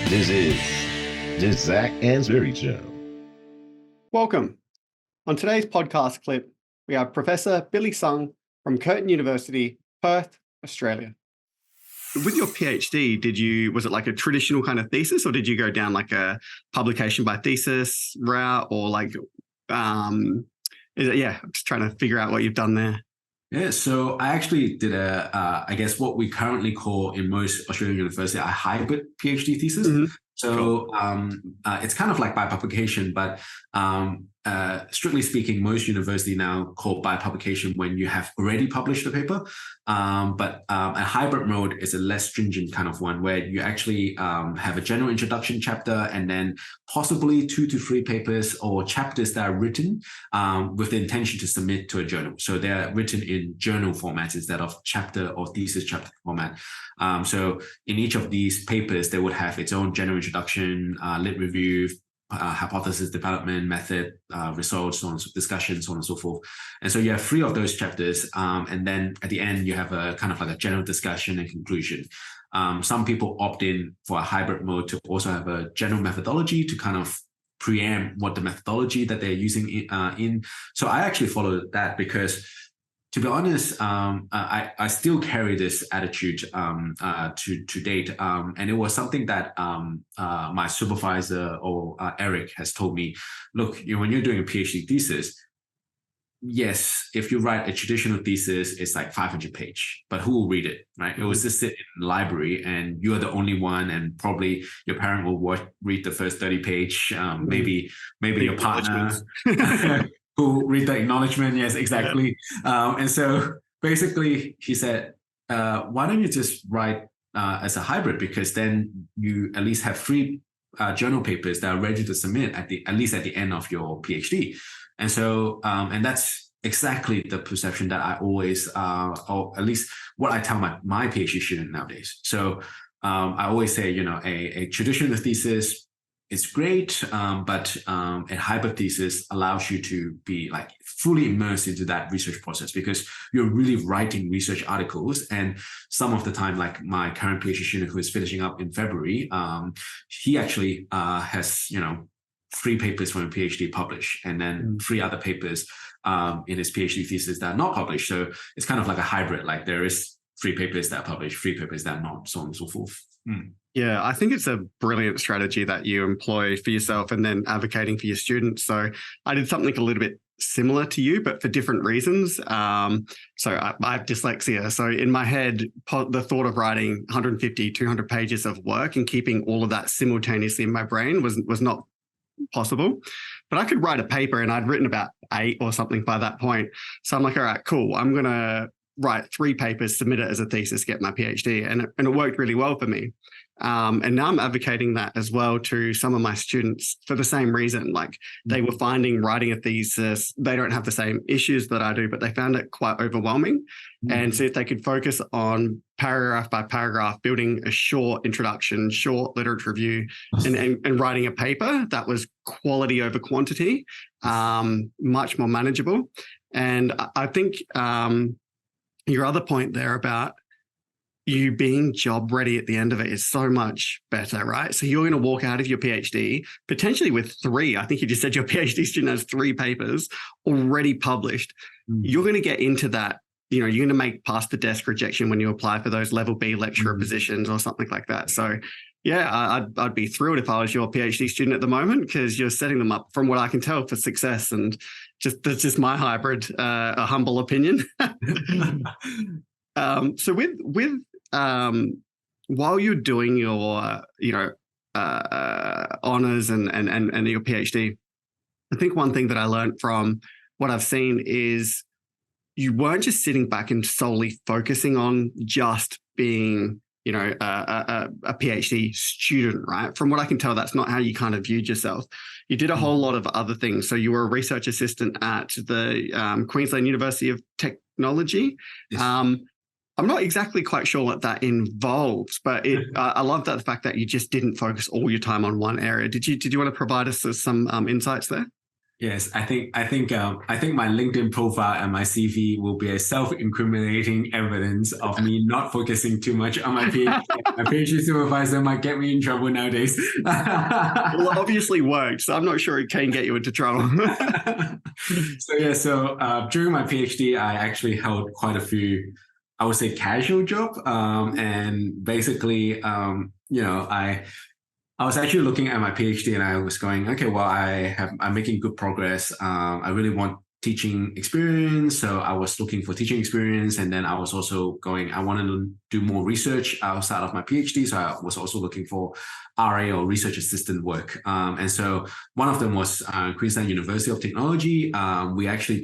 This is the Zac Anesbury Show. Welcome. On today's podcast clip, we have Professor Billy Sung from Curtin University, Perth, Australia. With your PhD, was it like a traditional kind of thesis, or did you go down like a publication by thesis route, or like, I'm just trying to figure out what you've done there. Yeah, so I actually did I guess what we currently call in most Australian universities, a hybrid PhD thesis. Mm-hmm. So it's kind of like by publication, but strictly speaking, most universities now call by publication when you have already published a paper. But a hybrid mode is a less stringent kind of one where you actually have a general introduction chapter and then possibly 2 to 3 papers or chapters that are written with the intention to submit to a journal. So they're written in journal format instead of chapter or thesis chapter format. So in each of these papers, they would have its own general introduction, lit review, hypothesis development, method, results, so on, discussion, so on and so forth. And so you have 3 of those chapters, and then at the end you have a kind of like a general discussion and conclusion. Some people opt in for a hybrid mode to also have a general methodology to kind of preempt what the methodology that they're using in. So I actually followed that because, to be honest, I still carry this attitude to date. And it was something that my supervisor or Eric has told me, look, when you're doing a PhD thesis, yes, if you write a traditional thesis, it's like 500 page, but who will read it, right? It will just sit in the library and you're the only one, and probably your parent will read the first 30 page, maybe your partner. Who read the acknowledgement. Yes, exactly. And so basically he said, why don't you just write as a hybrid? Because then you at least have 3 journal papers that are ready to submit at least at the end of your PhD. And so, and that's exactly the perception that I always, or at least what I tell my PhD student nowadays. So I always say, a traditional thesis, it's great, but a hybrid thesis allows you to be like fully immersed into that research process because you're really writing research articles. And some of the time, like my current PhD student who is finishing up in February, he actually has, 3 papers from a PhD published, and then 3 other papers in his PhD thesis that are not published. So it's kind of like a hybrid, like there is 3 papers that are published, 3 papers that are not, so on and so forth. Yeah, I think it's a brilliant strategy that you employ for yourself and then advocating for your students. So I did something a little bit similar to you, but for different reasons. So I have dyslexia. So in my head, the thought of writing 150, 200 pages of work and keeping all of that simultaneously in my brain was not possible. But I could write a paper, and I'd written about 8 or something by that point. So I'm like, all right, cool. I'm going to write 3 papers, submit it as a thesis, get my PhD. And it worked really well for me. And now I'm advocating that as well to some of my students for the same reason. Like they were finding writing a thesis, they don't have the same issues that I do, but they found it quite overwhelming. And so if they could focus on paragraph by paragraph, building a short introduction, short literature review, and writing a paper that was quality over quantity, much more manageable. And I think your other point there about you being job ready at the end of it is so much better, right? So you're going to walk out of your PhD potentially with 3. I think you just said your PhD student has 3 papers already published. You're going to get into that, you're going to make past the desk rejection when you apply for those level B lecturer positions or something like that. So yeah, I'd be thrilled if I was your PhD student at the moment, because you're setting them up, from what I can tell, for success. And that's just my hybrid, a humble opinion. So with while you're doing your honors and your PhD, I think one thing that I learned from what I've seen is you weren't just sitting back and solely focusing on just being a PhD student, right? From what I can tell, that's not how you kind of viewed yourself. You did a whole lot of other things. So you were a research assistant at the Queensland University of Technology. Yes. I'm not exactly quite sure what that involves, but I love that the fact that you just didn't focus all your time on one area. Did you want to provide us with some insights there? Yes, I think my LinkedIn profile and my CV will be a self-incriminating evidence of me not focusing too much on my PhD. My PhD supervisor might get me in trouble nowadays. Well, it obviously worked, so I'm not sure it can get you into trouble. So during my PhD, I actually held quite a few, I would say, casual job, and basically, I was actually looking at my PhD and I was going, okay, well, I'm making good progress. I really want teaching experience. So I was looking for teaching experience. And then I was also going, I wanted to do more research outside of my PhD. So I was also looking for RA or research assistant work. And so one of them was Queensland University of Technology. I actually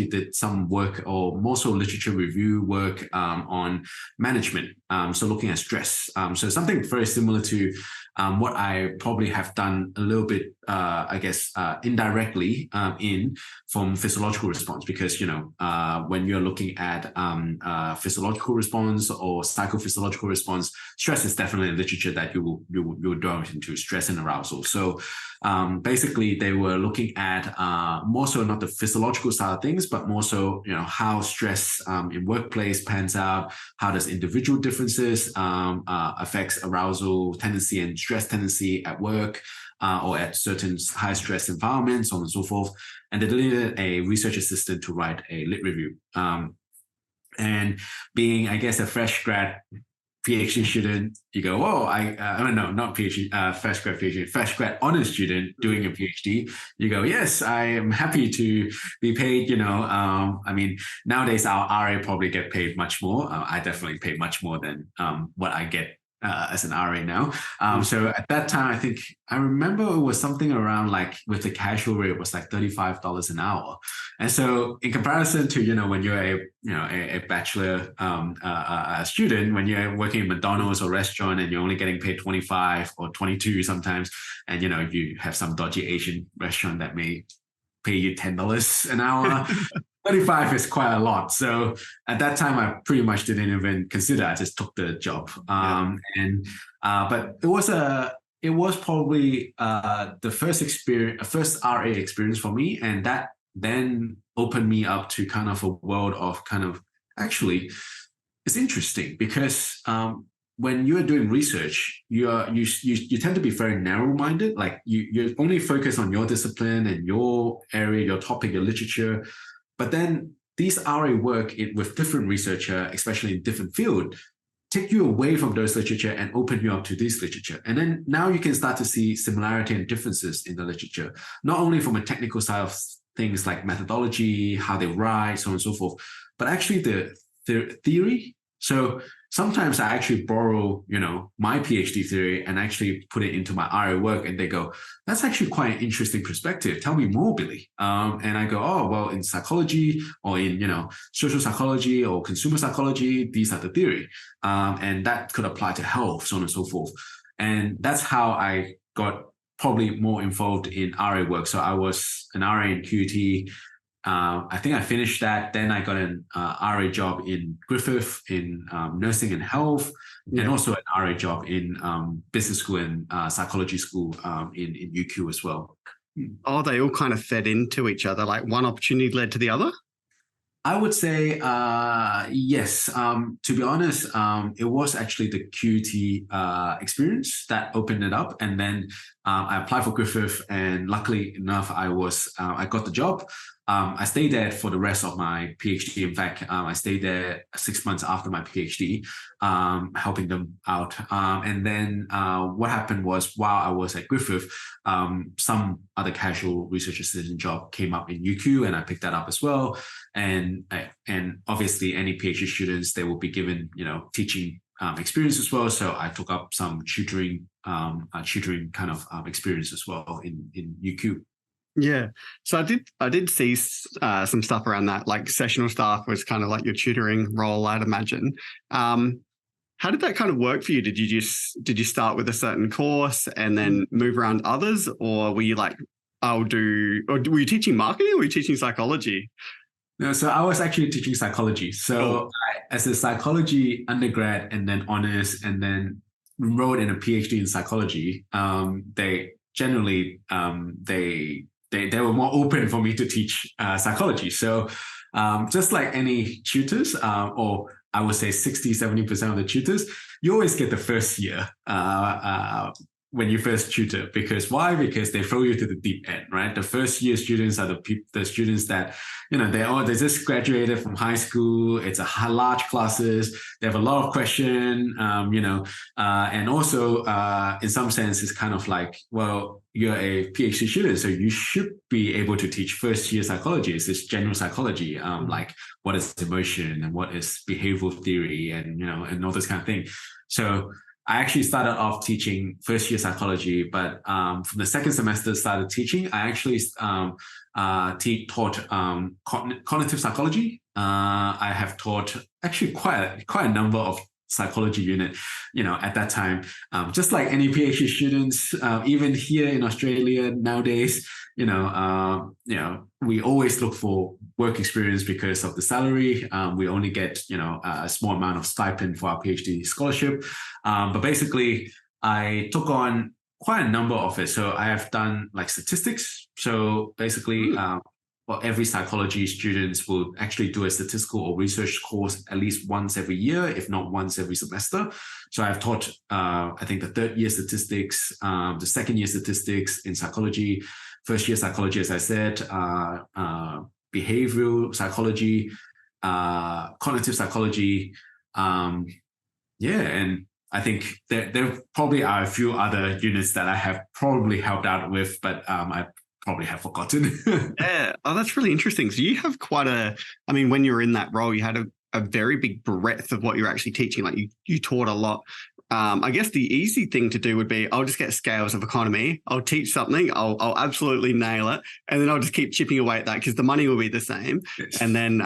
did some work or more so literature review work on management. So looking at stress. So something very similar to what I probably have done a little bit, indirectly from physiological response, because when you're looking at physiological response or psychophysiological response, stress is definitely a literature that you will delve into, stress and arousal. So basically, they were looking at more so not the physiological side of things, but more so how stress in workplace pans out, how does individual differences affects arousal tendency and stress tendency at work or at certain high stress environments, so on and so forth. And they needed a research assistant to write a lit review. And being, I guess, a fresh grad PhD student, you go, oh, not PhD, fresh grad honors student doing a PhD. You go, yes, I am happy to be paid. Nowadays our RA probably get paid much more. I definitely pay much more than what I get as an RA now. So at that time, I remember it was something around, like, with the casual rate, it was like $35 an hour. And so in comparison to, when you're a bachelor student, when you're working in McDonald's or restaurant and you're only getting paid 25 or 22 sometimes, and, you have some dodgy Asian restaurant that may pay you $10 an hour. 35 is quite a lot. So at that time, I pretty much didn't even consider. I just took the job. But it was probably the first RA experience for me, and that then opened me up to kind of a world of actually, it's interesting because when you're doing research, you tend to be very narrow-minded. Like you only focus on your discipline and your area, your topic, your literature. But then these RA work with different researcher, especially in different field, take you away from those literature and open you up to this literature. And then now you can start to see similarity and differences in the literature, not only from a technical side of things like methodology, how they write, so on and so forth, but actually the theory. So sometimes I actually borrow, my PhD theory and actually put it into my RA work, and they go, that's actually quite an interesting perspective. Tell me more, Billy. And I go, oh, well, in psychology or in, social psychology or consumer psychology, these are the theory. And that could apply to health, so on and so forth. And that's how I got probably more involved in RA work. So I was an RA in QUT. I think I finished that. Then I got an RA job in Griffith in nursing and health, and also an RA job in business school and psychology school in UQ as well. Oh, they all kind of fed into each other, like one opportunity led to the other? I would say yes. To be honest, it was actually the QT experience that opened it up, and then I applied for Griffith, and luckily enough, I got the job. I stayed there for the rest of my PhD. In fact, I stayed there 6 months after my PhD, helping them out. And then what happened was, while I was at Griffith, some other casual research assistant job came up in UQ, and I picked that up as well. And obviously, any PhD students, they will be given, teaching experience as well. So I took up some tutoring kind of experience as well in UQ. Yeah. So I did see some stuff around that, like sessional staff was kind of like your tutoring role, I'd imagine. How did that kind of work for you? Did you start with a certain course and then move around others, or were you like, or were you teaching marketing or were you teaching psychology? No, so I was actually teaching psychology. So as a psychology undergrad and then honors and then enrolled in a PhD in psychology, they generally, they were more open for me to teach psychology. So just like any tutors, or I would say 60-70% of the tutors, you always get the first year when you first tutor. Because why? Because they throw you to the deep end, right? The first year students are the students that, they just graduated from high school. It's large classes. They have a lot of questions, and also in some sense, it's kind of like, well, you're a PhD student, so you should be able to teach first year psychology. It's this general psychology, like what is emotion and what is behavioral theory, and and all this kind of thing. So I actually started off teaching first year psychology, but from the second semester started teaching, I actually taught cognitive psychology. I have taught actually quite a number of psychology unit, at that time, just like any PhD students, even here in Australia nowadays, we always look for work experience because of the salary. We only get, a small amount of stipend for our PhD scholarship. But basically, I took on quite a number of it. So I have done like statistics. So basically, every psychology students will actually do a statistical or research course at least once every year, if not once every semester. So I've taught, I think, the third year statistics, the second year statistics in psychology, first year psychology, as I said, behavioral psychology, cognitive psychology. And I think there probably are a few other units that I have probably helped out with, but I probably have forgotten. Yeah. Oh, that's really interesting. So you have when you were in that role, you had a very big breadth of what you're actually teaching. Like you taught a lot. I guess the easy thing to do would be, I'll just get scales of economy. I'll teach something. I'll absolutely nail it. And then I'll just keep chipping away at that because the money will be the same. Yes. And then,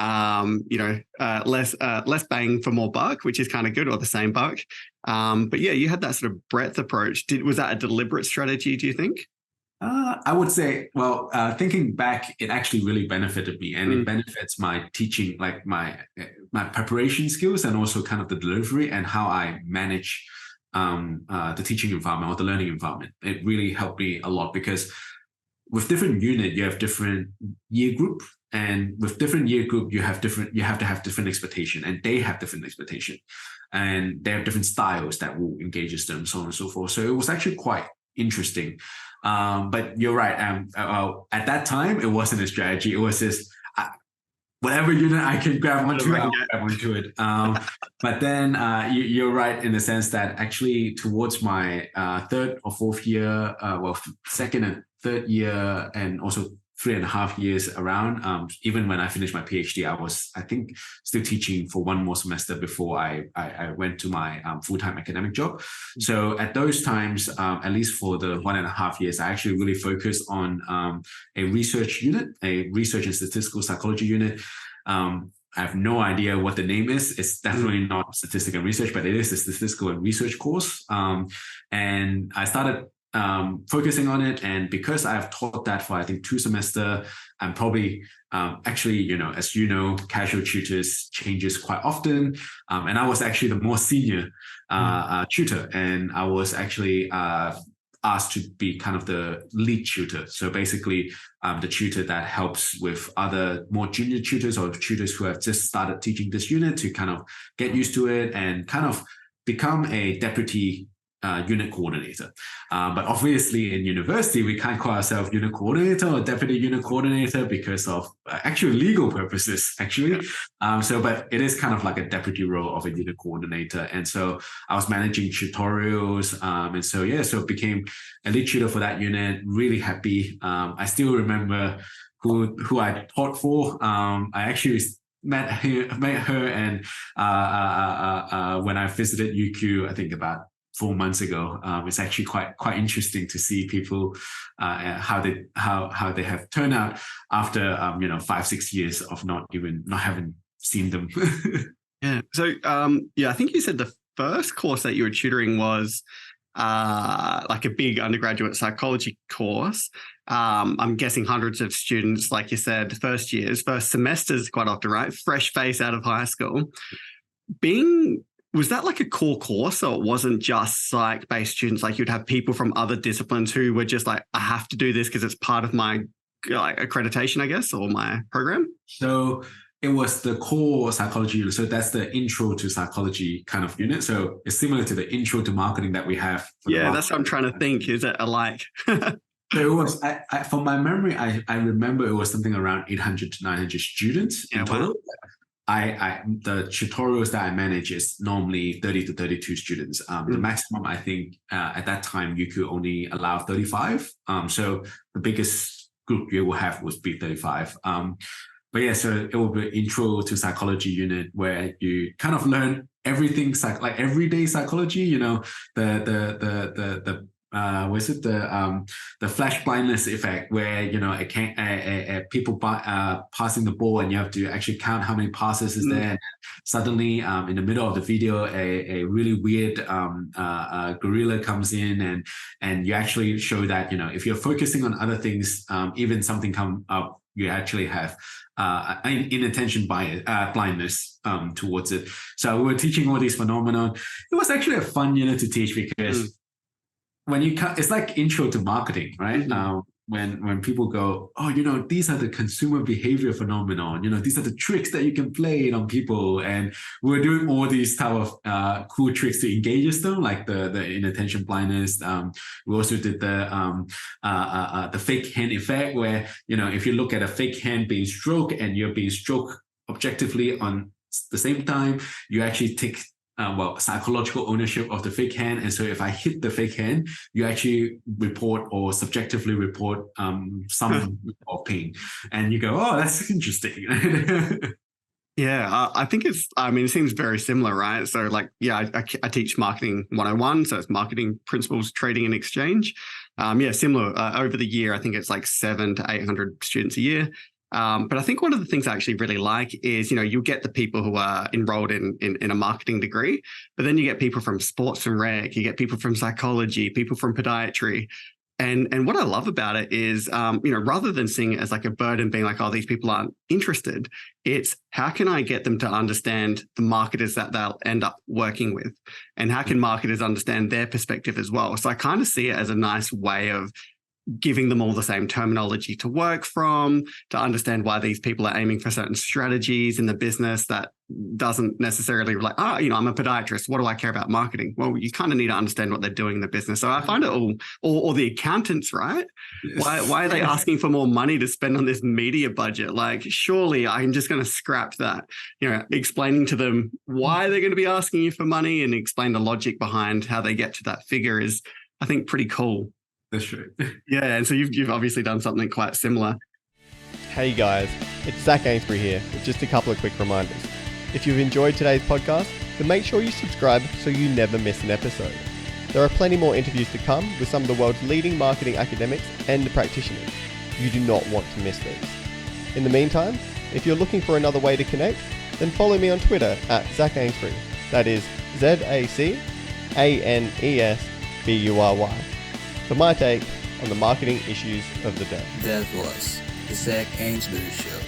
less bang for more buck, which is kind of good, or the same buck. But yeah, you had that sort of breadth approach. Was that a deliberate strategy, do you think? I would say, thinking back, it actually really benefited me, and it benefits my teaching, like my preparation skills, and also kind of the delivery and how I manage the teaching environment or the learning environment. It really helped me a lot because with different unit, you have different year group, and with different year group, you have to have different expectation, and they have different expectation, and they have different styles that will engage them, so on and so forth. So it was actually quite interesting. But you're right. At that time, it wasn't a strategy. It was just whatever unit I can grab onto, I grab onto it. But then you're right in the sense that actually towards my third or fourth year, second and third year, and also 3.5 years around, even when I finished my PhD, I was, I think, still teaching for one more semester before I went to my full-time academic job. So at those times, at least for the 1.5 years, I actually really focused on a research unit, a research and statistical psychology unit. I have no idea what the name is. It's definitely not statistics and research, but it is a statistical and research course. And I started focusing on it. And because I've taught that for, I think, 2 semesters, I'm probably actually, as casual tutors changes quite often. And I was actually the more senior tutor. And I was actually asked to be kind of the lead tutor. So basically the tutor that helps with other more junior tutors or tutors who have just started teaching this unit to kind of get used to it and kind of become a deputy unit coordinator. But obviously in university, we can't call ourselves unit coordinator or deputy unit coordinator because of actual legal purposes, actually. But it is kind of like a deputy role of a unit coordinator. And so I was managing tutorials. So became a lead tutor for that unit, really happy. I still remember who I taught for. I actually met her and when I visited UQ, I think about 4 months ago. It's actually quite interesting to see people how they have turned out after 5-6 years of not having seen them. Yeah. So I think you said the first course that you were tutoring was like a big undergraduate psychology course. I'm guessing hundreds of students, like you said, first semesters quite often, right? Fresh face out of high school. Was that like a core course, or it wasn't just psych-based students? Like you'd have people from other disciplines who were just like, I have to do this because it's part of my like accreditation, I guess, or my program? So it was the core psychology unit. So that's the intro to psychology kind of unit. So it's similar to the intro to marketing that we have. Yeah, that's what I'm trying to think. Is it alike? So it was, from my memory, I remember it was something around 800 to 900 students in total. Wow. The tutorials that I manage is normally 30 to 32 students. The maximum, I think, at that time, you could only allow 35. So the biggest group you will have would be 35. But yeah, so it will be intro to psychology unit where you kind of learn everything, like everyday psychology, you know, the flash blindness effect, where, you know, people passing the ball and you have to actually count how many passes is there. And suddenly, in the middle of the video, a really weird gorilla comes in, and you actually show that, you know, if you're focusing on other things, even something come up, you actually have inattention blindness towards it. So we were teaching all these phenomena. It was actually a fun unit to teach because when it's like intro to marketing, right? When people go, oh, you know, these are the consumer behavior phenomenon, you know, these are the tricks that you can play on people. And we're doing all these type of cool tricks to engage them, like the inattention blindness. We also did the fake hand effect, where, you know, if you look at a fake hand being stroked and you're being stroked objectively on the same time, you actually take psychological ownership of the fake hand. And so if I hit the fake hand, you actually report or subjectively report some of pain. And you go, oh, that's interesting. Yeah, I think it seems very similar, right? So like, yeah, I teach marketing 101. So it's marketing principles, trading and exchange. Similar. Over the year, I think it's like 700 to 800 students a year. But I think one of the things I actually really like is, you know, you get the people who are enrolled in a marketing degree, but then you get people from sports and rec, you get people from psychology, people from podiatry. And what I love about it is, you know, rather than seeing it as like a burden, being like, oh, these people aren't interested, it's how can I get them to understand the marketers that they'll end up working with? And how can marketers understand their perspective as well? So I kind of see it as a nice way of giving them all the same terminology to work from, to understand why these people are aiming for certain strategies in the business that doesn't necessarily like, you know, I'm a podiatrist, what do I care about marketing? Well, you kind of need to understand what they're doing in the business. So I find it all, or the accountants, right? Why are they asking for more money to spend on this media budget? Like, surely I'm just going to scrap that, you know, explaining to them why they're going to be asking you for money and explain the logic behind how they get to that figure is, I think, pretty cool. That's true. Yeah, and so you've obviously done something quite similar. Hey guys, it's Zac Anesbury here with just a couple of quick reminders. If you've enjoyed today's podcast, then make sure you subscribe so you never miss an episode. There are plenty more interviews to come with some of the world's leading marketing academics and practitioners. You do not want to miss these. In the meantime, if you're looking for another way to connect, then follow me on Twitter at Zac Anesbury. That is ZACANESBURY. For my take on the marketing issues of the day. That was the Zac Anesbury Show.